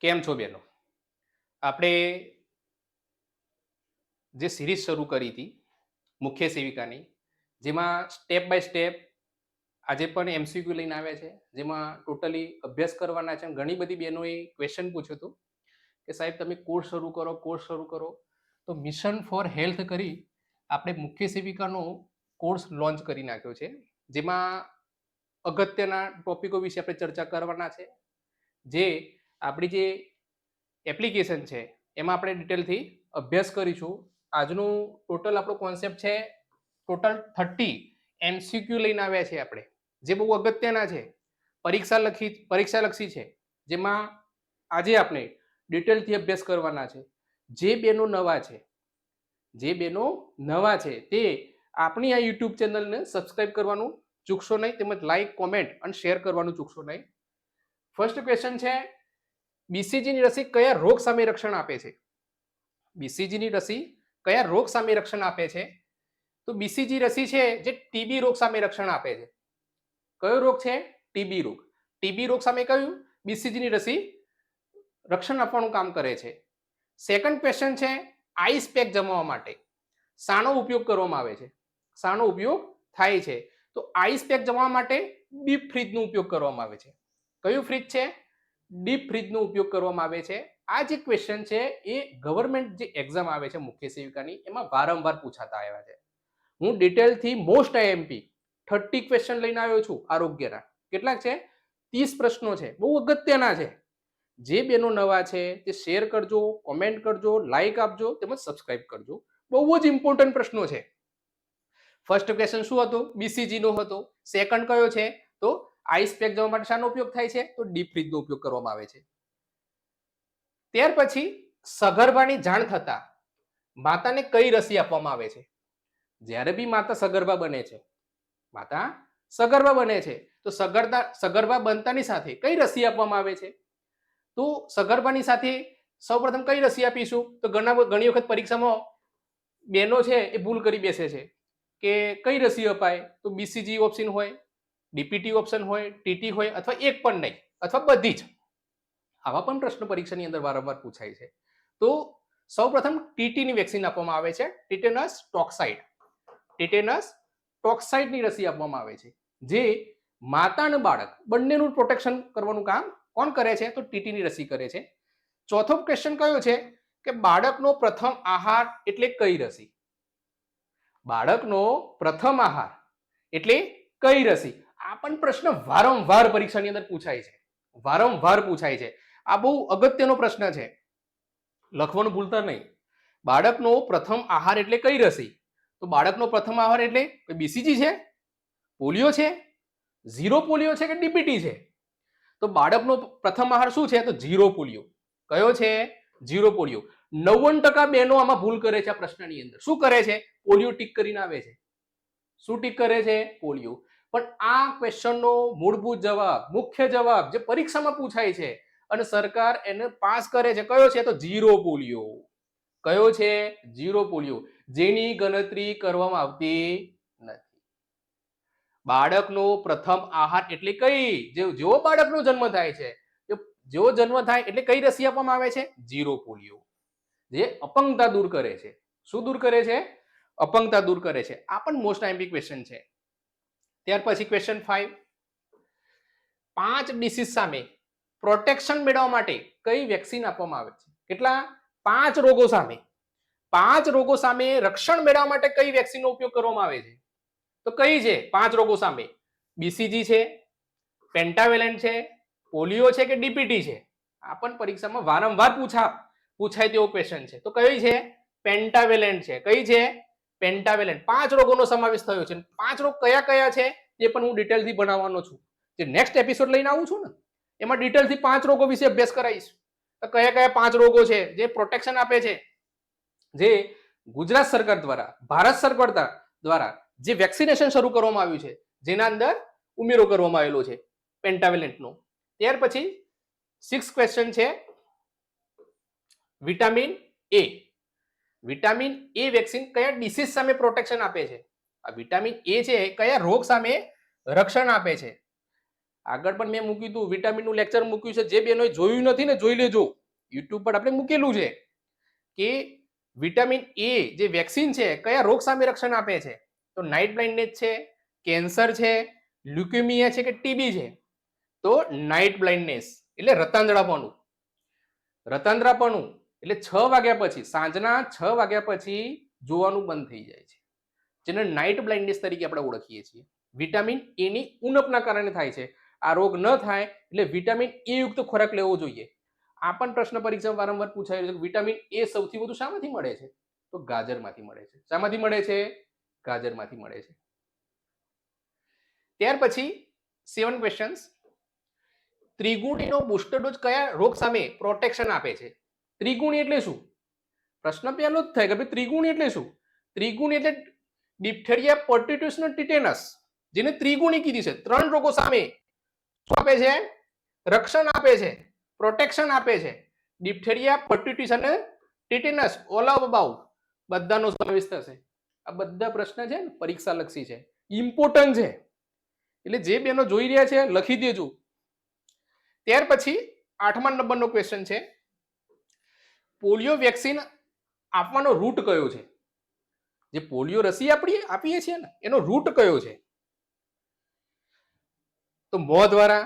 કેમ છો બેનો? આપણે જે સિરીઝ શરૂ કરી હતી મુખ્ય સેવિકાની, જેમાં સ્ટેપ બાય સ્ટેપ આજે પણ એમસીક્યુ લઈને આવ્યા છે, જેમાં ટોટલી અભ્યાસ કરવાના છે. ઘણી બધી બહેનોએ ક્વેશ્ચન પૂછ્યું હતું કે સાહેબ તમે કોર્સ શરૂ કરો, કોર્સ શરૂ કરો. તો મિશન ફોર હેલ્થ કરી આપણે મુખ્ય સેવિકાનો કોર્સ લોન્ચ કરી નાખ્યો છે, જેમાં અગત્યના ટોપિકો વિશે આપણે ચર્ચા કરવાના છે. જે આપણી જે એપ્લિકેશન છે એમાં આપણે ડિટેલથી અભ્યાસ કરીશું. આજનું ટોટલ આપણો કોન્સેપ્ટ છે, ટોટલ 30 એમસીક્યુ લઈને આવ્યા છે આપણે, જે બહુ અગત્યના છે, પરીક્ષાલક્ષી છે, જેમાં આજે આપણે ડિટેલથી અભ્યાસ કરવાના છે. જે બેનો નવા છે તે આપણી આ યુટ્યુબ ચેનલને સબસ્ક્રાઇબ કરવાનું ચૂકશો નહીં, તેમજ લાઈક, કોમેન્ટ અને શેર કરવાનું ચૂકશો નહીં. ફર્સ્ટ ક્વેશ્ચન છે, બીસીજીની રસી કયા રોગ સામે રક્ષણ આપે છે? બીસીજીની રસી કયા રોગ સામે રક્ષણ આપે છે? તો બીસીજી રસી છે જે ટીબી રોગ સામે રક્ષણ આપે છે. કયો રોગ છે? ટીબી રોગ. ટીબી રોગ સામે કયું બીસીજીની રસી રક્ષણ આપવાનું કામ કરે છે. સેકન્ડ ક્વેશ્ચન છે, આઈસ પેક જમાવવા માટે શાનો ઉપયોગ કરવામાં આવે છે? શાનો ઉપયોગ થાય છે? તો આઈસ પેક જમાવવા માટે ડીપ ફ્રીજનો ઉપયોગ કરવામાં આવે છે. કયું ફ્રીજ છે? ડીપ ફ્રીજનો ઉપયોગ કરવામાં આવે છે. આ જે ક્વેશ્ચન છે એ ગવર્મેન્ટ જે એક્ઝામ આવે છે મુખ્ય સેવિકાની, એમાં વારંવાર પૂછાતા આવ્યા છે. હું ડિટેલથી મોસ્ટ આઈએમપી 30 ક્વેશ્ચન લઈને આવ્યો છું આરોગ્યના. કેટલાક છે? 30 પ્રશ્નો છે, બહુ અગત્યના છે. જે બેનો નવા છે તે શેર કરજો, કોમેન્ટ કરજો, લાઈક આપજો, તેમજ સબસ્ક્રાઇબ કરજો. બહુ જ ઇમ્પોર્ટન્ટ પ્રશ્નો છે. ફર્સ્ટ ક્વેશ્ચન શું હતો? બીસીજી નો હતો. સેકન્ડ કયો છે? તો આઈસ પેક જવા માટે શાનો ઉપયોગ થાય છે? તો ડીપ ફ્રીજનો ઉપયોગ કરવામાં આવે છે. ત્યાર પછી સગર્ભાની જાણ થતા માતાને કઈ રસી આપવામાં આવે છે? જ્યારે બી માતા સગર્ભા બને છે તો સગર્ભા બનતાની સાથે કઈ રસી આપવામાં આવે છે? તો સગર્ભાની સાથે સૌપ્રથમ કઈ રસી આપીશું? તો ઘણી વખત પરીક્ષામાં બેનો છે એ ભૂલ કરી બેસે છે કે કઈ રસી અપાય? તો બીસીજી ઓપ્શન હોય, ડીપીટી ઓપ્શન હોય, ટીટી હોય, અથવા એક પણ નહીં, અથવા બધી જ. આવા પણ પ્રશ્નો પરીક્ષાની અંદર વારંવાર પૂછાય છે. તો સૌપ્રથમ ટીટીની વેક્સિન આપવામાં આવે છે, ટીટેનસ ટોક્સાઇડની રસી આપવામાં આવે છે, જે માતા અને બાળક બંનેનું પ્રોટેક્શન કરવાનું કામ કોણ કરે છે? તો ટીટીની રસી કરે છે. ચોથો ક્વેશ્ચન કયો છે કે બાળકનો પ્રથમ આહાર એટલે કઈ રસી? બાળકનો પ્રથમ આહાર એટલે કઈ રસી? આ પણ પ્રશ્ન વારંવાર પરીક્ષાની અંદર પૂછાય છે. આ બહુ અગત્યનો પ્રશ્ન છે, લખવાનું ભૂલતા નહીં. બાળકનો પ્રથમ આહાર એટલે કઈ રસી? તો બાળકનો પ્રથમ આહાર એટલે બીસીજી છે, પોલિયો છે, ઝીરો પોલિયો છે કે ડીપીટી છે? તો બાળકનો પ્રથમ આહાર શું છે? તો ઝીરો પોલિયો. કયો છે? Zero polio. 90% બહેનો આમાં ભૂલ કરે છે. આ પ્રશ્નની અંદર શું કરે છે? પોલિયો ટીક કરીને આવે છે. શું ટીક કરે છે? પોલિયો. પણ આ ક્વેશ્ચનનો મૂળભૂત જવાબ, મુખ્ય જવાબ જે પરીક્ષામાં પૂછાય છે અને સરકાર એને પાસ કરે છે, કયો છે? તો ઝીરો પોલિયો. કયો છે? ઝીરો પોલિયો, જેની ગણતરી કરવામાં આવતી નથી. બાળકનો પ્રથમ આહાર એટલે કઈ? જેવો બાળકનો જન્મ થાય છે, જેવો જન્મ થાય એટલે કઈ રસી આપવામાં આવે છે? ઝીરો પોલિયો, જે અપંગતા દૂર કરે છે. શું દૂર કરે છે? અપંગતા દૂર કરે છે. આ પણ મોસ્ટ આઈએમપી ક્વેશ્ચન છે. ત્યાર પછી ક્વેશ્ચન 5, 5 ડિસીઝ સામે પ્રોટેક્શન મેળવવા માટે કઈ વેક્સિન આપવામાં આવે છે? કેટલા? 5 રોગો સામે. 5 રોગો સામે રક્ષણ મેળવવા માટે કઈ વેક્સિનનો ઉપયોગ કરવામાં આવે છે? તો કઈ છે? 5 રોગો સામે બીસીજી છે, પેન્ટાવેલેન્ટ છે, પોલિયો છે કે ડીપીટી છે? આ પણ પરીક્ષામાં વારંવાર પૂછાય તેવો ક્વેશ્ચન છે. તો કઈ છે? પેન્ટાવેલેન્ટ છે. કઈ છે? પેન્ટાવેલેન્ટ. 5 રોગોનો સમાવેશ થયો છે. 5 રોગ કયા છે તે પણ હું ડિટેલથી ભણાવવાનો છું. જે નેક્સ્ટ એપિસોડ લઈને આવું છું ને, એમાં ડિટેલથી 5 રોગો વિશે અભ્યાસ કરાવીશ. તો કયા 5 રોગો છે જે પ્રોટેક્શન આપે છે, જે ગુજરાત સરકાર દ્વારા, ભારત સરકાર દ્વારા જે વેક્સિનેશન શરૂ કરવામાં આવ્યું છે, જેના અંદર ઉમેરો કરવામાં આવેલો છે પેન્ટાવેલેન્ટનો. ત્યાર પછી 6 ક્વેશ્ચન છે, vitamin A. Vitamin A vaccine કયા ડિસીઝ સામે પ્રોટેક્શન આપે છે? આ વિટામિન એ છે કયા રોગ સામે રક્ષણ આપે છે? આગળ પણ મેં મૂક્યું હતું, વિટામિનનું લેક્ચર મૂક્યું છે, જે બેનોએ જોયું નથી ને જોઈ લેજો, યુટ્યુબ પર આપણે મૂકેલું છે કે વિટામિન એ જે વેક્સિન છે કયા રોગ સામે રક્ષણ આપે છે, તો નાઇટ બ્લાઇન્ડનેસ છે, કેન્સર છે, લ્યુકેમિયા છે કે ટીબી છે, તો નાઇટ બ્લાઇન્ડનેસ એટલે રતાંધળાપણું. રતાંધળાપણું એટલે 6 વાગ્યા પછી, સાંજના 6 વાગ્યા પછી જોવાનું બંધ થઈ જાય છે, જેને નાઇટ બ્લાઇન્ડનેસ તરીકે આપણે ઓળખીએ છીએ. વિટામિન એ ની ઉણપના કારણે થાય છે. આ રોગ ન થાય એટલે વિટામિન એ યુક્ત ખોરાક લેવો જોઈએ. આ પણ પ્રશ્ન પરીક્ષામાં વારંવાર પૂછાયેલો છે કે વિટામિન એ સૌથી વધુ શામાંથી મળે છે, તો ગાજરમાંથી મળે છે. શામાંથી મળે છે? ગાજરમાંથી મળે છે. ત્યાર પછી 7 ક્વેશ્ચન્સ. ત્રિગુણીનો બુસ્ટર ડોઝ કયા રોગ સામે પ્રોટેક્શન આપે છે? ત્રિગુણી એટલે શું? પ્રશ્ન પહેલો જ થાય કે ભાઈ ત્રિગુણી એટલે શું? ત્રિગુણી એટલે ડિપ્થેરિયા, પર્ટિટ્યુસ અને ટીટેનસ, જેને ત્રિગુણી કીધી છે. 3 રોગો સામે શું આપે છે? રક્ષણ આપે છે, પ્રોટેક્શન આપે છે. ડિપ્થેરિયા, પર્ટિટ્યુસ અને ટીટેનસ, ઓલ ઓફ અબાઉ બધાનો સમાવેશ થશે. આ બધા પ્રશ્ન છે ને પરીક્ષા લક્ષી છે, ઇમ્પોર્ટન્ટ છે, એટલે જે બેનો જોઈ રહ્યા છે લખી દેજો. ત્યાર પછી 8મા નંબરનો ક્વેશ્ચન છે, પોલિયો વેક્સિન આપવાનો રૂટ કયો છે? જે પોલિયો રસી આપીએ છીએ ને એનો રૂટ કયો છે? તો મોં દ્વારા,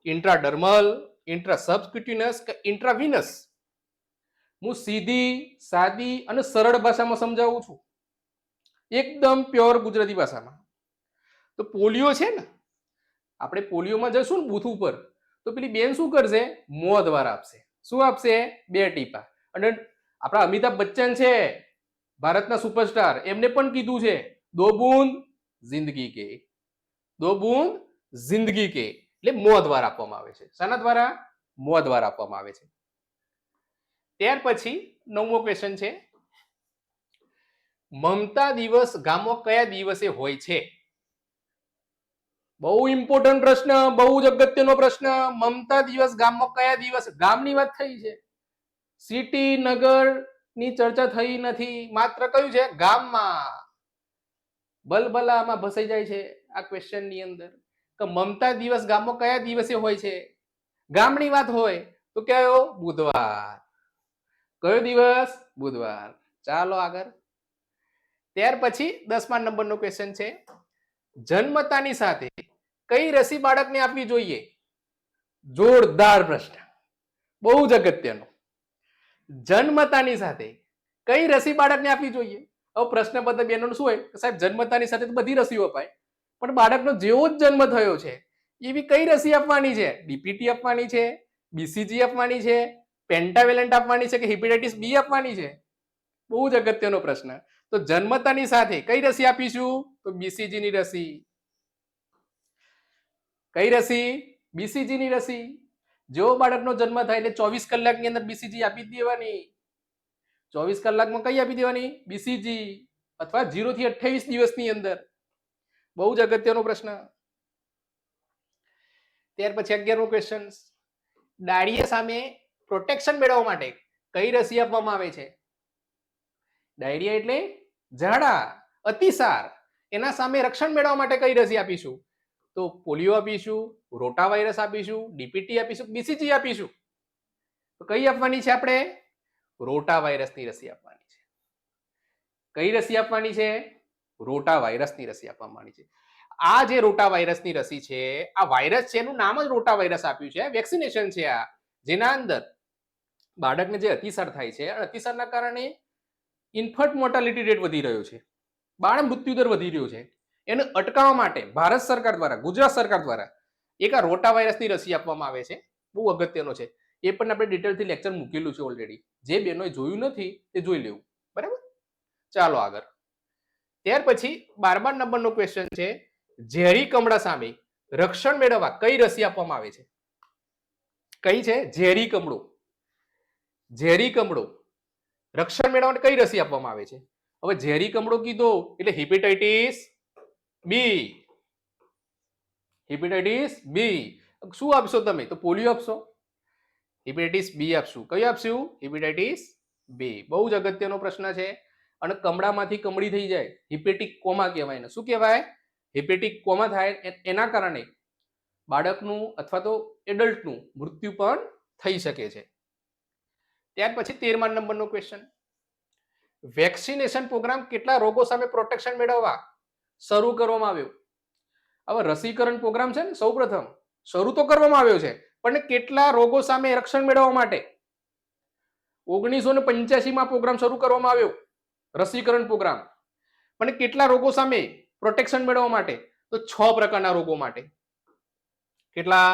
ઇન્ટ્રાડર્મલ, ઇન્ટ્રાસબક્યુટેનિયસ કે ઇન્ટ્રાવિનસ? હું સીધી, સાદી અને સરળ ભાષામાં સમજાવું છું, એકદમ પ્યોર ગુજરાતી ભાષામાં. તો પોલિયો છે ને, આપણે પોલિયોમાં જશું ને બૂથ ઉપર, તો પેલી બેન શું કરશે? મોં દ્વારા આપશે. શું આપશે? 2 ટીપા. અને આપણા અમિતાભ બચ્ચન છે, ભારતના સુપરસ્ટાર, એમને પણ કીધું છે 2 બૂંદ જિંદગી કે, 2 બૂંદ જિંદગી કે, એટલે મોં દ્વારા આપવામાં આવે છે. શાના દ્વારા? મોં દ્વારા આપવામાં આવે છે. ત્યાર પછી 9મો ક્વેશ્ચન છે, મમતા દિવસ ગામમાં કયા દિવસે હોય છે? બહુ ઇમ્પોર્ટન્ટ પ્રશ્ન, બહુ જ અગત્યનો પ્રશ્ન. મમતા દિવસ ગામમાં કયા દિવસ? ગામની વાત થઈ છે, સિટી નગર ની ચર્ચા થઈ નથી, માત્ર કયું છે? ગામમાં. બલબલામાં ભસાઈ જાય છે આ ક્વેશ્ચન ની અંદર કે મમતા દિવસ ગામમાં કયા દિવસે હોય છે? ગામની વાત હોય તો કયો? બુધવાર. કયો દિવસ? બુધવાર. ચાલો આગળ. ત્યાર પછી 10મા નંબરનો ક્વેશ્ચન છે, જન્મતાની સાથે કઈ રસી બાળકને આપવી જોઈએ? જોરદાર પ્રશ્ન, બહુ જ અગત્યનો. જન્મતાની સાથે કઈ રસી બાળકને આપવી જોઈએ? હવે પ્રશ્ન બધા બેનોનું શું હોય, સાહેબ જન્મતાની સાથે તો બધી રસીઓ અપાય, પણ બાળકનો જેવો જ જન્મ થયો છે એવી કઈ રસી આપવાની છે? ડીપીટી આપવાની છે, બીસીજી આપવાની છે, પેન્ટાવેલેન્ટ આપવાની છે કે હેપેટાઇટિસ બી આપવાની છે? બહુ જ અગત્યનો પ્રશ્ન. તો જન્મતાની સાથે કઈ રસી આપીશું? તો બીસીજી ની રસી. કઈ રસી? બીસીજી ની રસી. જેવો બાળકનો જન્મ થાય એટલે 24 કલાકની અંદર બીસીજી આપી દેવાની. 24 કલાકમાં કઈ આપી દેવાની? બીસીજી, અથવા 0 થી 28 દિવસની અંદર. બહુ જ અગત્યનો પ્રશ્ન. ત્યાર પછી 11મો ક્વેશ્ચન, ડાયરિયા સામે પ્રોટેક્શન મેળવવા માટે કઈ રસી આપવામાં આવે છે? ડાયરિયા એટલે ઝાડા, અતિસાર, એના સામે રક્ષણ મેળવવા માટે કઈ રસી આપીશું? તો પોલિયો આપીશું, રોટા વાયરસ આપીશું, ડીપીટી આપીશું, બીસીજી આપીશું. તો કઈ આપવાની છે આપણે? રોટા વાયરસની રસી આપવાની છે. કઈ રસી આપવાની છે? રોટા વાયરસની રસી આપવાની છે. આ જે રોટા વાયરસની રસી છે, આ વાયરસ છે એનું નામ જ રોટા વાયરસ આપ્યું છે, વેક્સિનેશન છે આ, જેના અંદર બાળકને જે અતિસાર થાય છે, અતિસારના કારણે ઇન્ફન્ટ મોર્ટાલિટી રેટ વધી રહ્યો છે, બાળ મૃત્યુદર વધી રહ્યો છે. એને અટકાવવા માટે ભારત સરકાર દ્વારા, ગુજરાત સરકાર દ્વારા એક આ રોટા વાયરસની રસી આપવામાં આવે છે. બહુ અગત્યનો છે, એ પણ આપણે ડિટેલથી લેક્ચર મૂકેલું છે ઓલરેડી. જે બેનોએ જોયું નથી તે જોઈ લેવું, બરાબર? ચાલો આગળ. ત્યાર પછી 12મા નંબરનો ક્વેશ્ચન છે, ઝેરી કમળા સામે રક્ષણ મેળવવા કઈ રસી આપવામાં આવે છે? કઈ છે? ઝેરી કમળો. ઝેરી કમળો રક્ષણ મેળવવા માટે કઈ રસી આપવામાં આવે છે? હવે ઝેરી કમળો કીધો એટલે હેપેટાઇટિસ બી. હેપેટાઇટિસ બી. શું આપશો તમે? તો પોલિયો આપશો, હેપેટાઇટિસ બી આપશું. કયું આપશું? હેપેટાઇટિસ બી. બહુ જ અગત્યનો પ્રશ્ન છે. અને કમળામાંથી કમળી થઈ જાય, હિપેટિક કોમા કહેવાય. શું કહેવાય? હિપેટિક કોમા થાય. એના કારણે બાળકનું અથવા તો એડલ્ટનું મૃત્યુ પણ થઈ શકે છે. ત્યાર પછી 13મા નંબરનો ક્વેશ્ચન, વેક્સિનેશન પ્રોગ્રામ કેટલા રોગો સામે પ્રોટેક્શન મેળવવા શરૂ કરવામાં આવ્યો? હવે રસીકરણ પ્રોગ્રામ છે ને સૌપ્રથમ શરૂ તો કરવામાં આવ્યો છે, પણ કેટલા રોગો સામે રક્ષણ મેળવવા માટે? 1985માં પ્રોગ્રામ શરૂ કરવામાં આવ્યો રસીકરણ પ્રોગ્રામ, પણ કેટલા રોગો સામે પ્રોટેક્શન મેળવવા માટે? તો 6 પ્રકારના રોગો માટે. કેટલા?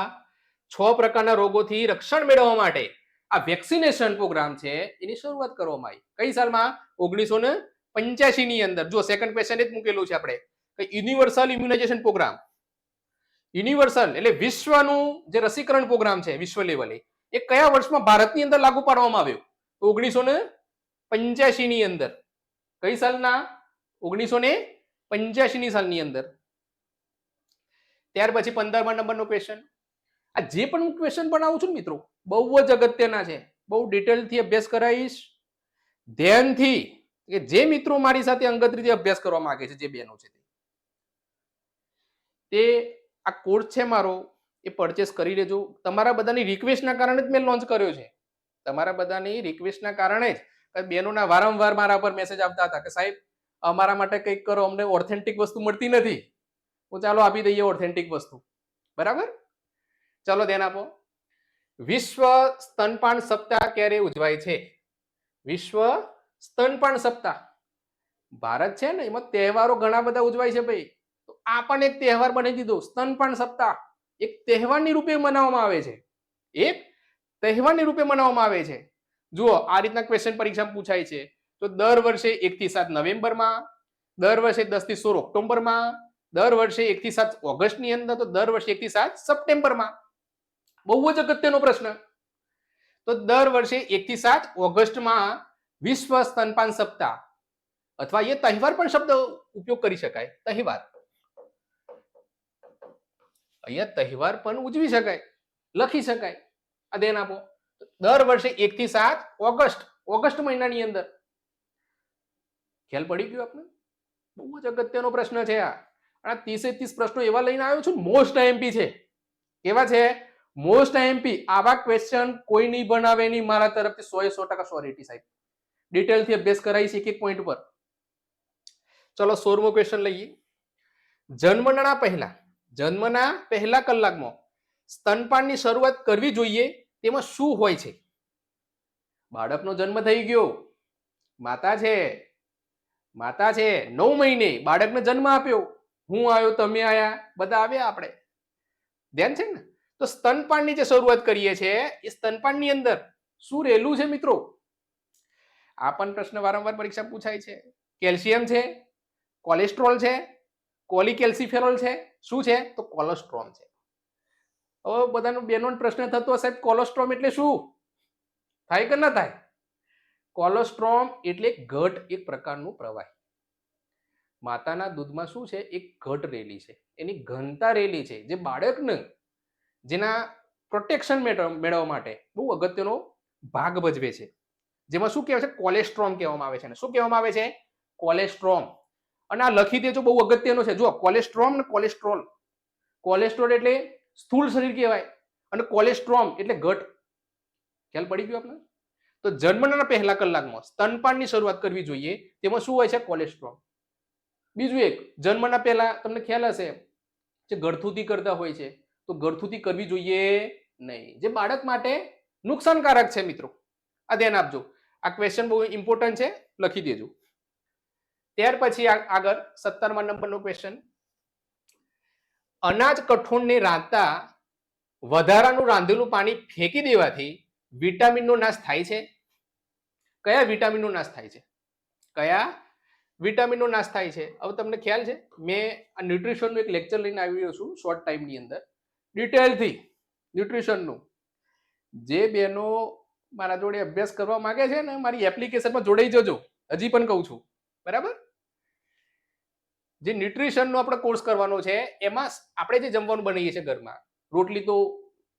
6 પ્રકારના રોગોથી રક્ષણ મેળવવા માટે આ વેક્સિનેશન પ્રોગ્રામ છે એની શરૂઆત કરવામાં આવી. કઈ સાલમાં? 1985 ની અંદર. જો સેકન્ડ ક્વેશ્ચન જ મૂકેલું છે આપણે કે યુનિવર્સલ ઇમ્યુનાઇઝેશન પ્રોગ્રામ. યુનિવર્સલ એટલે વિશ્વનું જે રસીકરણ પ્રોગ્રામ છે વિશ્વ લેવલે, એ કયા વર્ષમાં ભારતની અંદર લાગુ પાડવામાં આવ્યો? 1985 ની અંદર. કઈ સાલના? 1985 ની સાલની અંદર. ત્યાર પછી 15મા નંબરનો ક્વેશ્ચન. આ જે પણ હું ક્વેશ્ચન બનાવું છું મિત્રો બહુ જ અગત્યના છે, બહુ ડિટેલથી અભ્યાસ કરાવીશ ધ્યાનથી, કે જે મિત્રો મારી સાથે અંગત રીતે અભ્યાસ કરવા માંગે છે, જે બહેનો છે તે આ કોર્સ છે મારો એ પરચેસ કરી લેજો. તમારા બધાની રિક્વેસ્ટના કારણે જ મેં લોન્ચ કર્યો છે. તમારા બધાની રિક્વેસ્ટના કારણે જ બહેનોના વારંવાર મારા પર મેસેજ આવતા હતા કે સાહેબ અમારા માટે કંઈક કરો, અમને ઓથેન્ટિક વસ્તુ મળતી નથી, તો ચાલો આપી દઈએ ઓથેન્ટિક વસ્તુ. બરાબર? ચાલો ધ્યાન આપો. વિશ્વ સ્તનપાન સપ્તાહ ક્યારે ઉજવાય છે? વિશ્વ સ્તનપાન સપ્તાહ. ભારત છે ને એમાં તહેવારો ઘણા બધા ઉજવાય છે ભાઈ, તો આ પણ એક તહેવાર બની દીધો. સ્તનપાન સપ્તાહ એક તહેવારની રૂપે મનાવવામાં આવે છે. એક તહેવારની રૂપે મનાવવામાં આવે છે. જુઓ આ રીતના ક્વેશ્ચન પરીક્ષામાં પૂછાય છે. તો દર વર્ષે 1 થી 7 નવેમ્બરમાં, દર વર્ષે 10 થી 16 ઓક્ટોબરમાં, દર વર્ષે 1 થી 7 ઓગસ્ટની અંદર, તો દર વર્ષે 1 થી 7 સપ્ટેમ્બરમાં. બહુ જ અગત્યનો પ્રશ્ન. તો દર વર્ષે 1 થી 7 ઓગસ્ટમાં વિશ્વ સ્તનપાન સપ્તાહ, અથવા એ તહેવાર પણ શબ્દ ઉપયોગ કરી શકાય, તહેવાર. અહીંયા તહેવાર પણ ઉજવી શકાય, લખી શકાય. આ ધ્યાન આપો. દર વર્ષે 1 થી 7 ઓગસ્ટ મહિનાની અંદર. ખ્યાલ પડી ગયો આપને? બહુ જ અગત્યનો પ્રશ્ન છે આ. આ 30 પ્રશ્નો એવા લઈને આવ્યો છું, મોસ્ટ આઈએમપી છે. કેવા છે? Most IMP. આવા ક્વેશ્ચન કોઈ નહીં બનાવે નહીં, મારા તરફથી 100% શ્યોરિટી સાહેબ. ડિટેલથી અભ્યાસ કરાવીશ એક એક પોઈન્ટ પર. ચલો 16મો ક્વેશ્ચન લઈએ. જન્મના પહેલા કલાકમાં સ્તનપાનની શરૂઆત કરવી જોઈએ તેમાં શું હોય છે? બાળકનો જન્મ થઈ ગયો, માતા છે 9 મહિને બાળકને જન્મ આપ્યો, હું આવ્યો, તમે આયા, બધા આવ્યા, આપણે ધ્યાન છે ને? તો સ્તનપાનની જે શરૂઆત કરીએ છીએ એ સ્તનપાનની અંદર શું રહેલું છે મિત્રો? આ પણ પ્રશ્ન વારંવાર પરીક્ષા પૂછાય છે. કેલ્શિયમ છે, કોલેસ્ટ્રોલ છે, કોલિકેલ્સિફેરોલ છે, શું છે? તો કોલેસ્ટ્રોમ છે. હવે બધાનો બેનો પ્રશ્ન થતો હશે કોલેસ્ટ્રોમ એટલે શું? થાય કે ના થાય? કોલેસ્ટ્રોમ એટલે ઘટ, એક પ્રકારનું પ્રવાહી. માતાના દૂધમાં શું છે? એક ઘટ રહેલી છે, એની ઘનતા રહેલી છે, જે બાળકને જેના પ્રોટેક્શન મેળવવા માટે બહુ અગત્યનો ભાગ ભજવે છે. જેમાં શું કહેવાય છે? કોલેસ્ટ્રોમ કહેવામાં આવે છે. શું કહેવામાં આવે છે? કોલેસ્ટ્રોમ. અને આ લખી દેજો, બહુ અગત્યનો છે. જો કોલેસ્ટ્રોમ ને કોલેસ્ટ્રોલ. કોલેસ્ટ્રોલ એટલે સ્થૂળ શરીર કહેવાય, અને કોલેસ્ટ્રોમ એટલે ઘટ. ખ્યાલ પડી ગયો આપને? તો જન્મના પહેલા કલાકમાં સ્તનપાનની શરૂઆત કરવી જોઈએ તેમાં શું હોય છે? કોલેસ્ટ્રોમ. બીજું એક, જન્મના પહેલા તમને ખ્યાલ હશે જે ગળથુથી કરતા હોય છે, તો ગળથુથી કરવી જોઈએ નહીં, જે બાળક માટે નુકસાનકારક છે મિત્રો. આ ધ્યાન આપજો. આ ક્વેશ્ચન બહુ ઇમ્પોર્ટન્ટ છે, લખી દેજો. ત્યાર પછી આગળ 17મા નંબરનો ક્વેશ્ચન. અનાજ કઠોળને રાંધતા વધારાનું રાંધેલું પાણી ફેંકી દેવાથી વિટામિનનો નાશ થાય છે? કયા વિટામિનનો નાશ થાય છે? કયા વિટામિનનો નાશ થાય છે? હવે તમને ખ્યાલ છે, મેં આ ન્યુટ્રિશનનું એક લેક્ચર લઈને આવ્યો છું શોર્ટ ટાઈમની અંદર, ડિટેલથી ન્યુટ્રિશનનું. જે બહેનો મારા જોડે અભ્યાસ કરવા માંગે છે ને, મારી એપ્લિકેશનમાં જોડાઈ જજો. હજી પણ કહું છું, બરાબર? જે ન્યુટ્રિશનનો આપણે કોર્સ કરવાનો છે એમાં આપણે જે જમવાનું બનાવીએ છીએ ઘરમાં, રોટલી તો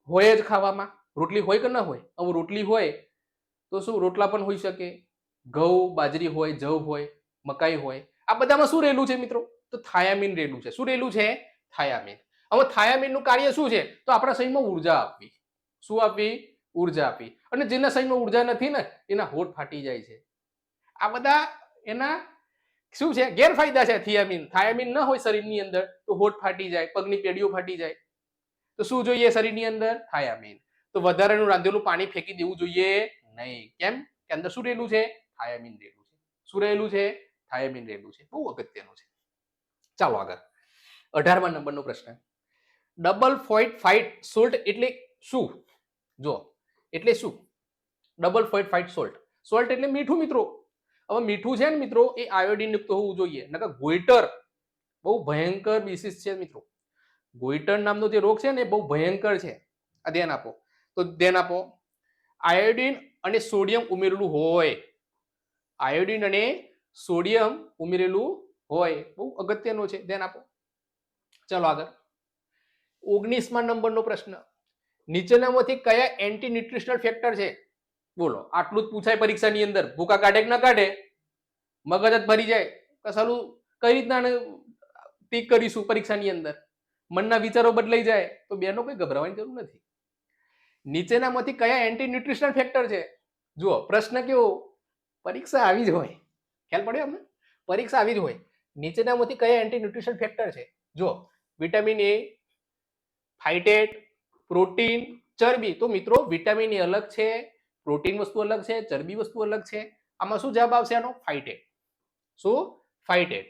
હોય જ ખાવામાં. રોટલી હોય કે ના હોય? હવે રોટલી હોય તો શું રોટલા પણ હોઈ શકે, ઘઉં બાજરી હોય, જવ હોય, મકાઈ હોય. આ બધામાં શું રહેલું છે મિત્રો? તો થાયામીન રહેલું છે. શું રહેલું છે? થાયામીન. હવે થાયામીનનું કાર્ય શું છે? તો આપણા શરીરમાં ઉર્જા આપવી. શું આપવી? ઉર્જા આપવી. અને જેના શરીરમાં ઉર્જા નથી ને એના હોઠ ફાટી જાય છે. આ બધા એના શું છે? ગેરફાયદા છે. થાયામીન ન હોય શરીરની અંદર તો હોઠ ફાટી જાય, પગની પેઢીઓ ફાટી જાય. તો શું જોઈએ શરીરની અંદર? થાયામીન. તો વધારાનું રાંધેલું પાણી ફેંકી દેવું જોઈએ નહીં. કેમ? કે અંદર શું રહેલું છે? થાયામીન રહેલું છે. શું રહેલું છે? થાયામીન રહેલું છે. બહુ અગત્યનું છે. ચાલો આગળ. 18મા નંબરનો પ્રશ્ન. ડબલ ફોસ્ફેટ સોલ્ટ એટલે શું? જો એટલે શું? Double phosphate salt. સોલ્ટ એટલે મીઠું મિત્રો. હવે મીઠું છે ને મિત્રો એ આયોડિન યુક્ત હોવું જોઈએ. નકર ગોઈટર બહુ ભયંકર ડિસીઝ છે મિત્રો. ગોઈટર નામનો જે રોગ છે ને એ બહુ ભયંકર છે. આ ધ્યાન આપો. તો ધ્યાન આપો. આયોડિન અને સોડિયમ ઉમેરેલું હોય. આયોડિન અને સોડિયમ ઉમેરેલું હોય. બહુ અગત્યનું છે. ધ્યાન આપો. ચાલો આગળ. 19મા નંબરનો પ્રશ્ન. નીચેનામાંથી કયા એન્ટી ન્યુટ્રિશનલ ફેક્ટર છે? બોલો. આટલું જ પૂછાય પરીક્ષાની અંદર. ભૂકા કાઢે કે ના કાઢે? મગજ જ ભરી જાય. કસાલું કઈ રીતના ટીક કરીશું પરીક્ષાની અંદર? મનના વિચારો બદલાઈ જાય તો બેનો કોઈ ગભરાવાની જરૂર નથી. નીચેનામાંથી કયા એન્ટી ન્યુટ્રિશનલ ફેક્ટર છે? જુઓ પ્રશ્ન કેવો? પરીક્ષા આવી જ હોય. ખ્યાલ પડ્યો અમને? પરીક્ષા આવી જ હોય. નીચેનામાંથી કયા એન્ટી ન્યુટ્રિશનલ ફેક્ટર છે? જો વિટામિન એ, ફાઇટેટ, પ્રોટીન, ચરબી. તો મિત્રો વિટામિન એ અલગ છે, પ્રોટીન વસ્તુ અલગ છે, ચરબી વસ્તુ અલગ છે. આમાં શું જવાબ આવશે આનો? ફાઇટેટ. શું? ફાઇટેટ.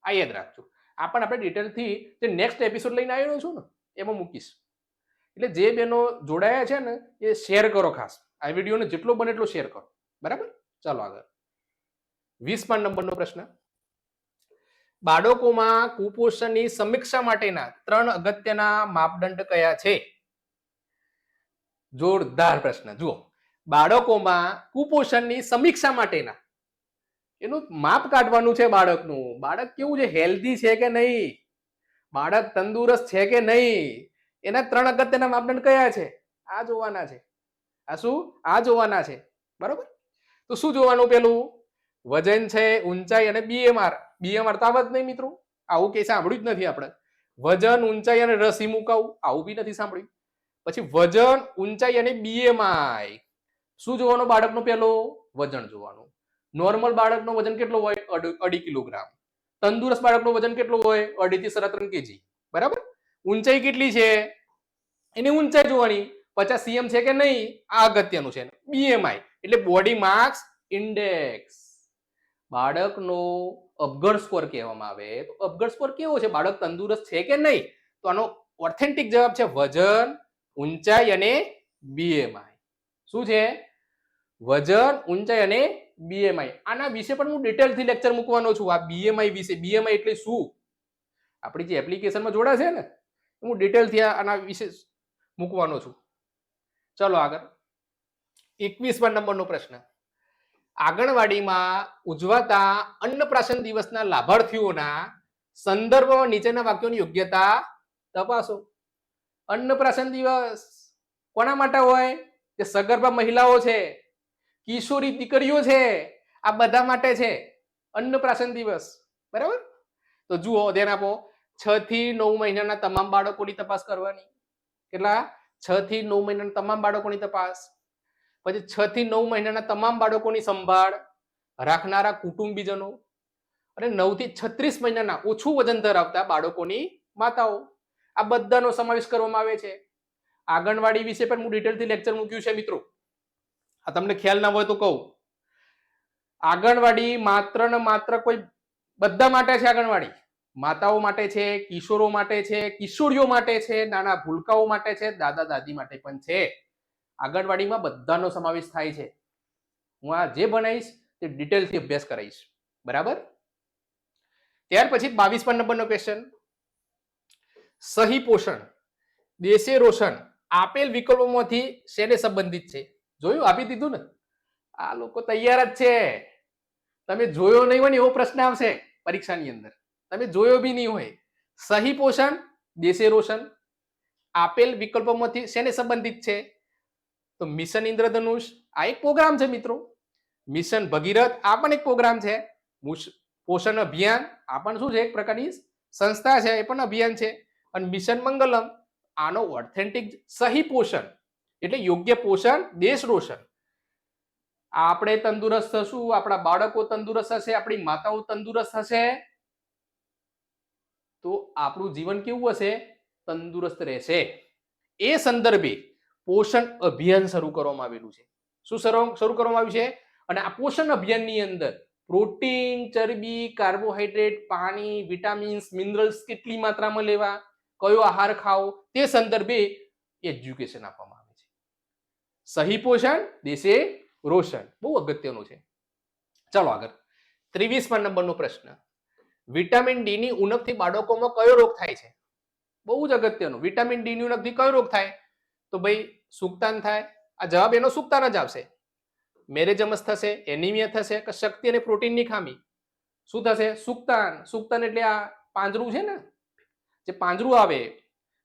આ યાદ રાખજો. આ પણ આપણે ડિટેલથી જે નેક્સ્ટ એપિસોડ લઈને આવ્યો છું ને એમાં મૂકીશ. એટલે જે બેનો જોડાયા છે ને એ શેર કરો ખાસ. આ વિડીયોને જેટલો બને એટલો શેર કરો. બરાબર? ચાલો આગળ. 20મા નંબરનો પ્રશ્ન. બાળકોમાં કુપોષણની સમીક્ષા માટેના 3 અગત્યના માપદંડ કયા છે? જોરદાર પ્રશ્ન. જુઓ બાળકોમાં કુપોષણની સમીક્ષા માટેના એનું માપ કાઢવાનું છે બાળકનું. બાળક કેવું છે? હેલ્ધી છે કે નહીં? બાળક તંદુરસ્ત છે કે નહીં? એના 3 અગત્યના માપદંડ કયા છે? આ જોવાના છે. આ શું? આ જોવાના છે. બરોબર? તો શું જોવાનું? પેલું વજન છે, ઊંચાઈ અને બીએમઆર. બીએમઆર તો આવત નહીં મિત્રો. આવું કે સાંભળ્યું જ નથી આપણે. વજન, ઊંચાઈ અને રસી મુકાવું આવું બી નથી સાંભળ્યું. પછી વજન, ઊંચાઈ અને બીએમઆઈ. શું જોવાનું બાળકનું? પેલું વજન જોવાનું. નોર્મલ બાળકનો વજન કેટલો હોય? 2.5 કિલોગ્રામ. તંદુરસ્ત બાળકનું વજન કેટલું હોય? 2.5 થી 3.5 કેજી. બરાબર? ઊંચાઈ કેટલી છે? એની ઊંચાઈ જોવાની. 50 cm છે કે નહીં? આ અગત્યનું છે. બીએમઆઈ એટલે બોડી માસ ઇન્ડેક્સ. બાળકનો અપગર સ્કોર કહેવામાં આવે. તો અપગર સ્કોર કેવો છે? બાળક તંદુરસ્ત છે કે નહીં? તો આનો ઓથેન્ટિક જવાબ છે વજન, ઊંચાઈ અને બીએમઆઈ. શું છે? વજન, ઊંચાઈ અને બીએમઆઈ. આના વિશે પણ હું ડિટેલથી લેક્ચર મૂકવાનો છું. આ બીએમઆઈ વિશે. બીએમઆઈ એટલે શું? આપણી જે એપ્લિકેશનમાં જોડાશે ને હું ડિટેલથી આના વિશે મૂકવાનો છું. ચલો આગળ. 21મા નંબરનો પ્રશ્ન. આંગણવાડીમાં ઉજવાતા અન્નપ્રાશન દિવસના લાભાર્થીઓના સંદર્ભમાં નીચેના વાક્યોની યોગ્યતા તપાસો. અન્નપ્રાશન દિવસ કોના માટે હોય? જે સગર્ભા મહિલાઓ છે, કિશોરી દીકરીઓ છે, આ બધા માટે છે અન્નપ્રાશન દિવસ. બરાબર? તો જુઓ ધ્યાન આપો. 6 થી 9 મહિનાના તમામ બાળકોની તપાસ કરવાની. કેટલા? 6 થી 9 મહિનાના તમામ બાળકોની તપાસ. પછી 6 થી 9 મહિનાના તમામ બાળકોની સંભાળ રાખનારા કુટુંબીજનો અને 9 થી 36 મહિનાના ઓછું વજન ધરાવતા બાળકોની માતાઓ. આ બધાનો સમાવેશ કરવામાં આવે છે. આંગણવાડી વિશે પણ હું ડિટેલથી લેક્ચર મૂક્યું છે મિત્રો. આ તમને ખ્યાલ ના હોય તો કહું. આંગણવાડી માત્ર ને માત્ર કોઈ બધા માટે છે. આંગણવાડી માતાઓ માટે છે, કિશોરો માટે છે, કિશોરીઓ માટે છે, નાના ભૂલકાઓ માટે છે, દાદા દાદી માટે પણ છે. આંગણવાડીમાં બધાનો સમાવેશ થાય છે. હું આ જે ભણાવીશ તે ડિટેલથી અભ્યાસ કરાવીશ. બરાબર? ત્યાર પછી 22મા નંબરનો ક્વેશ્ચન. સહી પોષણ, દેશે રોશન આપેલ વિકલ્પોમાંથી શેને સંબંધિત છે? જોયું? આપી દીધું ને. આ લોકો તૈયાર જ છે. તમે જોયો નહીં હોય ને એવો પ્રશ્ન આવશે પરીક્ષાની અંદર. તમે જોયો બી નહીં હોય. સહી પોષણ, દેશે રોશન આપેલ વિકલ્પોમાંથી શેને સંબંધિત છે? તો મિશન ઇન્દ્રધનુષ આ એક પ્રોગ્રામ છે મિત્રો. મિશન ભગીરથ આ પણ એક પ્રોગ્રામ છે. પોષણ અભિયાન આ પણ શું છે? એક પ્રકારની સંસ્થા છે, એ પણ અભિયાન છે. અને મિશન મંગલમ આનો ઓથેન્ટિક સહી પોષણ એટલે યોગ્ય પોષણ દેશ રોશન. આપણે તંદુરસ્ત થશું, આપણા બાળકો તંદુરસ્ત હશે, આપણી માતાઓ તંદુરસ્ત હશે તો આપણું જીવન કેવું હશે? તંદુરસ્ત રહેશે. એ સંદર્ભે પોષણ અભિયાન શરૂ કરવામાં આવેલું છે. શું શરૂ કરવામાં આવ્યું છે? અને આ પોષણ અભિયાનની અંદર પ્રોટીન, ચરબી, કાર્બોહાઈડ્રેટ, પાણી, વિટામિન્સ, મિનરલ્સ કેટલી માત્રામાં લેવા, કયો આહાર ખાવો તે સંદર્ભે એજ્યુકેશન આપવામાં આવે છે. સહી પોષણ દેશે રોશન, બહુ અગત્યનું છે. ચાલો આગળ 23મા નંબરનો પ્રશ્ન. વિટામિન ડી ની ઉણપથી બાળકોમાં કયો રોગ થાય છે? બહુ જ અગત્યનું. વિટામિન ડી ની ઉણપથી કયો રોગ થાય? તો ભાઈ સુક્તાન થાય. આ જવાબ એનો સુક્તાન જ આવશે. મેરેજમસ થશે, એનિમિયા થશે કે શક્તિ અને પ્રોટીનની ખામી? શું થશે? સુક્તાન. સુક્તાન એટલે આ પાંજરું છે ને, જે પાંજરું આવે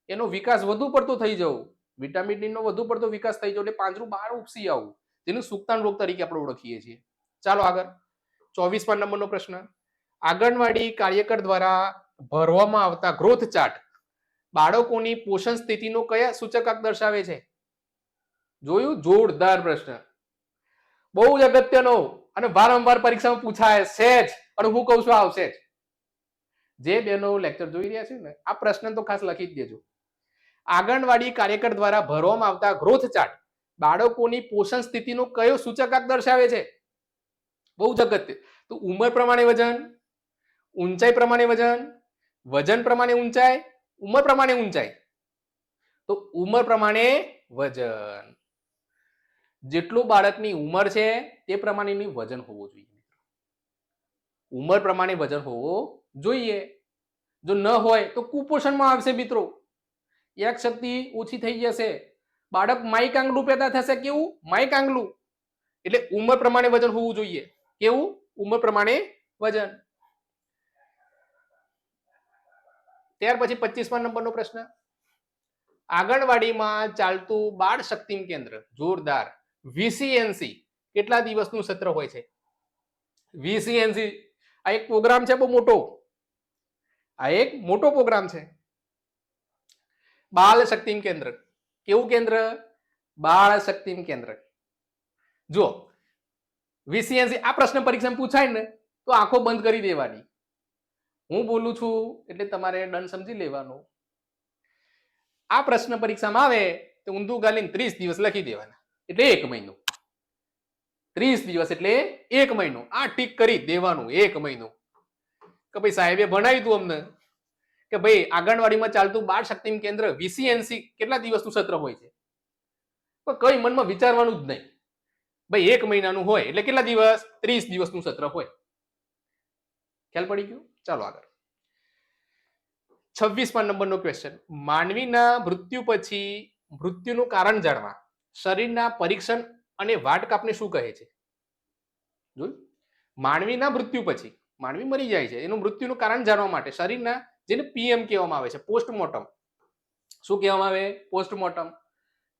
એનો વિકાસ વધુ પડતો થઈ જવું, વિટામિન ડી નો વધુ પડતો વિકાસ થઈ જવો એટલે પાંજરું બહાર ઉપસી આવવું, જેનું સુક્તાન રોગ તરીકે આપણે ઓળખીએ છીએ. ચાલો આગળ 24મા નંબરનો પ્રશ્ન. આંગણવાડી કાર્યકર દ્વારા ભરવામાં આવતા ગ્રોથ ચાર્ટ બાળકોની પોષણ સ્થિતિનો કયા સૂચકાંક દર્શાવે છે? જોયું? જોરદાર પ્રશ્ન, બહુ જ અગત્યનો અને વારંવાર પરીક્ષામાં પૂછાય છે જ, અને હું કહું છું આવશે જ. જે બેનો લેક્ચર જોઈ રહ્યા છે ને, આ પ્રશ્ન તો ખાસ લખી જ દેજો. આંગણવાડી કાર્યકર દ્વારા ભરવામાં આવતા ગ્રોથ ચાર્ટ બાળકોની પોષણ સ્થિતિનો કયો સૂચકાંક દર્શાવે છે? બહુ જ અગત્ય. તો ઉંમર પ્રમાણે વજન, ઊંચાઈ પ્રમાણે વજન, વજન પ્રમાણે ઊંચાઈ, ઉંમર પ્રમાણે ઊંચાઈ. તો ઉંમર પ્રમાણે વજન. જેટલું બાળકની ઉંમર છે તે પ્રમાણેની વજન હોવું જોઈએ. ઉંમર પ્રમાણે વજન હોવું જોઈએ. જો ન હોય તો કુપોષણમાં આવશે મિત્રો. યાદ શક્તિ ઓછી થઈ જશે, બાળક માઇક આંગળું પેદા થશે. કેવું? માઇક આંગળું. એટલે ઉંમર પ્રમાણે વજન હોવું જોઈએ. કેવું? ઉંમર પ્રમાણે વજન. ત્યાર પછી 25મા નંબરનો પ્રશ્ન. આંગણવાડીમાં ચાલતું બાળ શક્તિ કેન્દ્ર, જોરદાર, વીસીએનસી કેટલા દિવસનું સત્ર હોય છે? વીસીએનસી આ એક પ્રોગ્રામ છે બહુ મોટો. આ એક મોટો પ્રોગ્રામ છે. બાળ શક્તિ કેન્દ્ર. કેવું કેન્દ્ર? બાળ શક્તિ કેન્દ્ર. જો વીસીએનસી આ પ્રશ્ન પરીક્ષામાં પૂછાય ને તો આંખો બંધ કરી દેવાની. હું બોલું છું એટલે તમારે ડન સમજી લેવાનું. આ પ્રશ્ન પરીક્ષામાં આવે તો ઊંધું ગાલીને 30 દિવસ લખી દેવાના, એટલે 1 મહિનો. 30 દિવસ એટલે 1 મહિનો. આ ટીક કરી દેવાનું 1 મહિનો. કે ભાઈ સાહેબે ભણાવ્યું હતું અમને કે ભાઈ આંગણવાડીમાં ચાલતું બાળ શક્તિ કેન્દ્ર વીસીએનસી કેટલા દિવસનું સત્ર હોય છે? પણ કઈ મનમાં વિચારવાનું જ નહીં. ભાઈ 1 મહિનાનું હોય એટલે કેટલા દિવસ? 30 દિવસનું સત્ર હોય. ખ્યાલ પડી ગયો? ચાલો આગળ 26મા નંબરનો ક્વેશ્ચન. માનવીના મૃત્યુ પછી મૃત્યુનું કારણ જાણવા શરીરના પરીક્ષણ અને વાટકાપને શું કહે છે? જોયું? માનવીના મૃત્યુ પછી, માનવી મરી જાય છે, એનું મૃત્યુનું કારણ જાણવા માટે શરીરના, જેને પીએમ કહેવામાં આવે છે, પોસ્ટમોર્ટમ. શું કહેવામાં આવે? પોસ્ટમોર્ટમ.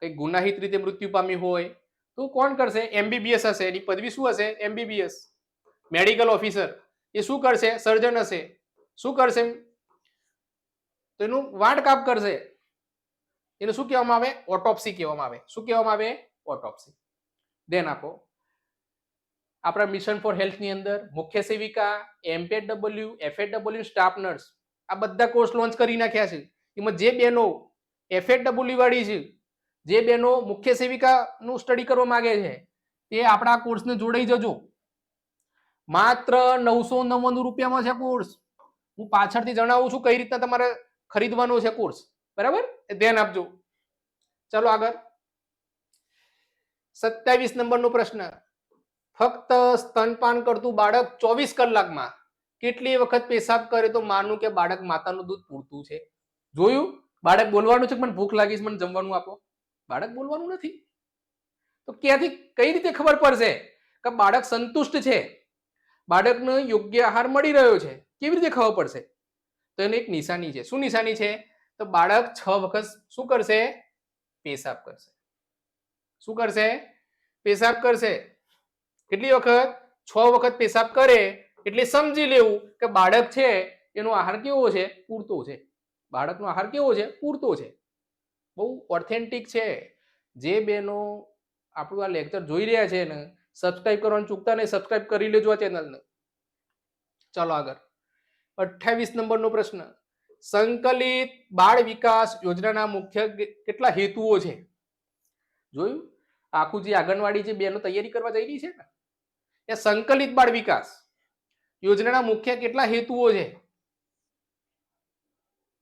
કઈ ગુનાહિત રીતે મૃત્યુ પામી હોય તો કોણ કરશે? એમબીબીએસ હશે. એની પદવી શું હશે? MBBS, medical officer. એ શું કરશે? સર્જન હશે. શું કરશે? તો એનું વાટકાપ કરશે. એને શું કહેવામાં આવે? ઓટોપ્સી કહેવામાં આવે. શું કહેવામાં આવે? ઓટોપ્સી. ધ્યાન આપો. આપણા મિશન ફોર હેલ્થ ની અંદર મુખ્ય સેવિકા, એમપીડબલ્યુ, એફએડબલ્યુ, સ્ટાફ નર્સ આ બધા કોર્સ લોન્ચ કરી નાખ્યા છે. એમાં જે બેનો એફએડબલ્યુ વાળી છે, જે બેનો મુખ્ય સેવિકા નું સ્ટડી કરવા માંગે છે, તે આપણા કોર્સને જોડાઈ જજો. માત્ર 999 રૂપિયામાં છે કોર્સ. હું પાછળથી જણાવું છું કઈ રીતના તમારે ખરીદવાનો છે કોર્સ. બરાબર? ધ્યાન આપજો. ચાલો આગળ 27 નંબરનો પ્રશ્ન. ફક્ત સ્તનપાન કરતું બાળક 24 કલાકમાં કેટલી વખત પેશાબ કરે તો માનું કે બાળક માતાનું દૂધ પૂરતું છે? જોયું? બાળક બોલવાનું છે, મને ભૂખ લાગી છે, મને જમવાનું આપો. બાળક બોલવાનું નથી. તો ક્યાંથી કઈ રીતે ખબર પડશે કે બાળક સંતુષ્ટ છે, બાળકને યોગ્ય આહાર મળી રહ્યો છે? કેવી રીતે ખબર પડશે? તો એની એક નિશાની છે. શું નિશાની છે? તો બાળક 6 વખત શું કરશે? પેશાબ કરશે. શું કરશે? પેશાબ કરશે. કેટલી વખત? 6 વખત પેશાબ કરે એટલે સમજી લેવું કે બાળક છે એનો આહાર કેવો છે? પૂરતો છે. બાળકનો આહાર કેવો છે? પૂરતો છે. બહુ ઓથેન્ટિક છે. જે બહેનો આપણું આ લેક્ચર જોઈ રહ્યા છે ને, સબસ્ક્રાઇબ કરવાનું ચૂકતા નહીં, સબસ્ક્રાઇબ કરી લેજો આ ચેનલને. ચાલો આગળ. 28 નંબરનો પ્રશ્ન. સંકલિત બાળ વિકાસ યોજનાના મુખ્ય કેટલા હેતુઓ છે? જોયું? આખું જે આંગણવાડી જે બહેનો તૈયારી કરવા જઈ રહી છે ને, એ સંકલિત બાળ વિકાસ યોજનાના મુખ્ય કેટલા હેતુઓ છે?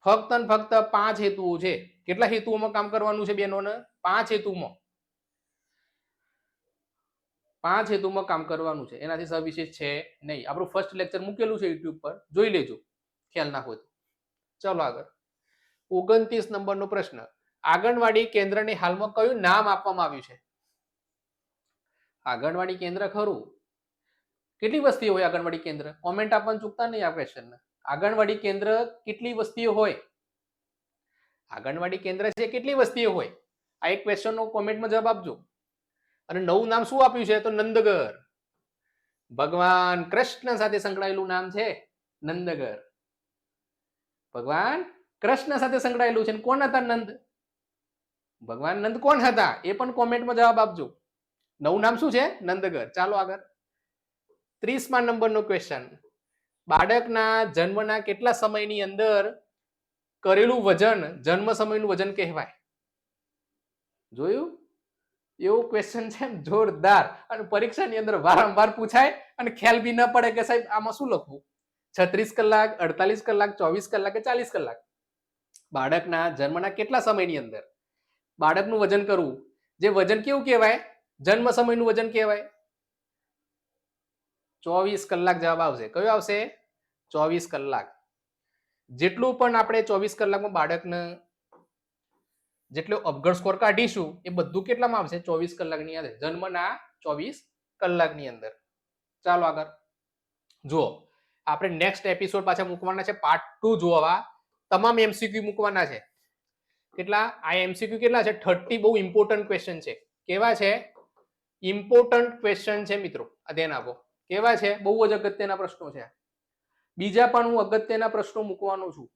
ફક્ત ને ફક્ત 5 હેતુઓ છે. કેટલા હેતુઓમાં કામ કરવાનું છે બહેનોને? 5 હેતુમાં. 5 હેતુમાં કામ કરવાનું છે. એનાથી સવિશેષ છે નહીં. આપણું ફર્સ્ટ લેક્ચર મૂકેલું છે યુટ્યુબ પર, જોઈ લેજો ખ્યાલ ના હોય તો. ચાલો આગળ. 29 નંબરનો પ્રશ્ન. આંગણવાડી કેન્દ્રને હાલમાં કયું નામ આપવામાં આવ્યું છે? આંગણવાડી કેન્દ્ર ખરું. કેટલી વસ્તીઓ હોય આંગણવાડી કેન્દ્ર? કોમેન્ટ આપવાનું ચૂકતા નહીં આ ક્વેશ્ચનને. આંગણવાડી કેન્દ્ર કેટલી વસ્તીઓ હોય? આંગણવાડી કેન્દ્ર છે કેટલી વસ્તીઓ હોય? આ એક ક્વેશ્ચનનો કોમેન્ટમાં જવાબ આપજો. અને નવું નામ શું આપ્યું છે? તો નંદઘર. ભગવાન કૃષ્ણ સાથે સંકળાયેલું નામ છે નંદઘર. ભગવાન કૃષ્ણ સાથે સંકળાયેલું છે. કોણ હતા નંદ? ભગવાન નંદ કોણ હતા? એ પણ કોમેન્ટમાં જવાબ આપજો. નવું નામ શું છે? નંદઘર. ચાલો આગળ. 30મા નંબરનો ક્વેશ્ચન. બાળકના જન્મના કેટલા સમયની અંદર કરેલું વજન જન્મ સમયનું વજન કહેવાય? જોયું? એવો ક્વેશ્ચન છે જોરદાર, અને પરીક્ષાની અંદર વારંવાર પૂછાય અને ખ્યાલ બી ન પડે કે સાહેબ આમાં શું લખવું. 36 કલાક, 48 કલાક, 24 કલાક કે 40 કલાક. બાળકના જન્મના કેટલા સમયની અંદર બાળકનું વજન કરવું? જે વજન કેવું કહેવાય? જન્મ સમયનું વજન કહેવાય. 24 કલાક જવાબ આવશે. કયો આવશે? 24 કલાક. જેટલું પણ આપણે 24 કલાકમાં બાળકને જેટલો અપગ્રેડ સ્કોર કાઢીશું એ બધું કેટલામાં આવશે? 24 કલાકની અંદર. જન્મના 24 કલાકની અંદર. ચાલો આગળ. જુઓ, આપણે નેક્સ્ટ એપિસોડ પાછા મૂકવાના છે પાર્ટ 2 જોવા. તમામ એમસીક્યુ મૂકવાના છે. કેટલા? આ એમસીક્યુ કેટલા છે? 30 બહુ ઇમ્પોર્ટન્ટ ક્વેશ્ચન છે. કેવા છે? ઇમ્પોર્ટન્ટ ક્વેશ્ચન છે મિત્રો. આ ધ્યાન આપો. કેવા છે? બહુ જ અગત્યના પ્રશ્નો છે. બીજા પણ હું અગત્યના પ્રશ્નો મૂકવાનો છું.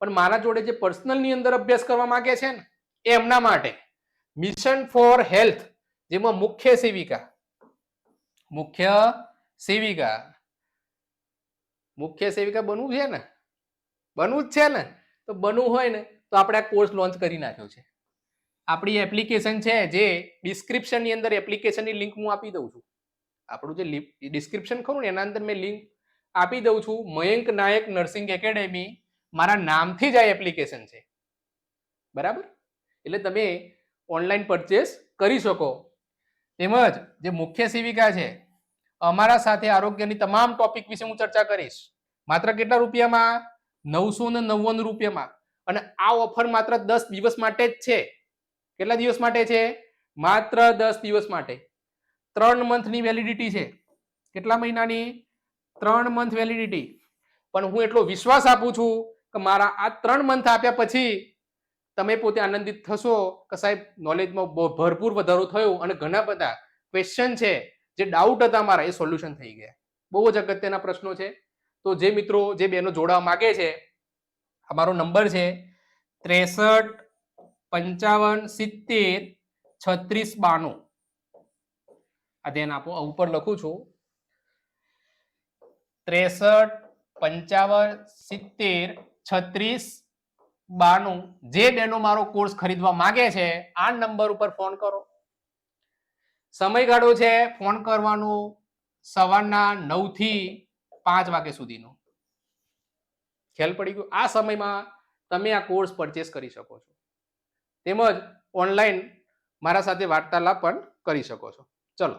પણ મારા જોડે જે પર્સનલની અંદર અભ્યાસ કરવા માંગે છે ને, એ એમના માટે મિશન ફોર હેલ્થ, જેમાં મુખ્ય સેવિકા બનવું છે ને? બનવું જ છે ને? તો બનવું હોય ને તો આપણે આ કોર્સ લોન્ચ કરી નાખ્યો છે. આપણી એપ્લિકેશન છે, જે ડિસ્ક્રિપ્શનની અંદર એપ્લિકેશનની લિંક હું આપી દઉં છું. આપણું જે ડિસ્ક્રિપ્શન ખરું ને એના અંદર મેં લિંક આપી દઉં છું. મયંક નાયક નર્સિંગ એકેડેમી મારા નામથી જ આ એપ્લિકેશન છે. બરાબર? એટલે તમે ઓનલાઈન પરચેસ કરી શકો. તેમજ જે મુખ્ય સેવિકા છે, અમારા સાથે આરોગ્યની તમામ ટોપિક વિશે હું ચર્ચા કરીશ. માત્ર કેટલા રૂપિયામાં? 999 રૂપિયામાં. અને આ ઓફર માત્ર 10 દિવસ માટે જ છે. કેટલા દિવસ માટે છે? માત્ર 10 દિવસ માટે. 3 મંથની વેલિડિટી છે. કેટલા મહિનાની? 3 મંથ વેલિડિટી. પણ હું એટલો વિશ્વાસ આપું છું કે મારા આ 3 મંથ આપ્યા પછી તમે પોતે આનંદિત થશો કે સાહેબ નોલેજમાં ભરપૂર વધારો થયો અને ઘણા બધા ક્વેશ્ચન છે જે ડાઉટ હતા મારા, એ સોલ્યુશન થઈ ગયા. બહુ જ અગત્યના પ્રશ્નો છે. તો જે મિત્રો, જે બહેનો જોડાવા માંગે છે, અમારો નંબર છે 63 55 70 36 92. આ ધ્યાન આપો. ઉપર લખું છું 63 55 70 36 92. જે બહેનો મારો કોર્સ ખરીદવા માંગે છે, આ નંબર ઉપર ફોન કરો. સમયગાળો છે ફોન કરવાનો સવારના 9 થી 5 વાગ્યા સુધીનો. ખ્યાલ પડી ગયો? આ સમયમાં તમે આ કોર્સ પરચેસ કરી શકો છો. તેમજ ઓનલાઈન મારા સાથે વાર્તાલાપ પણ કરી શકો છો. ચલો.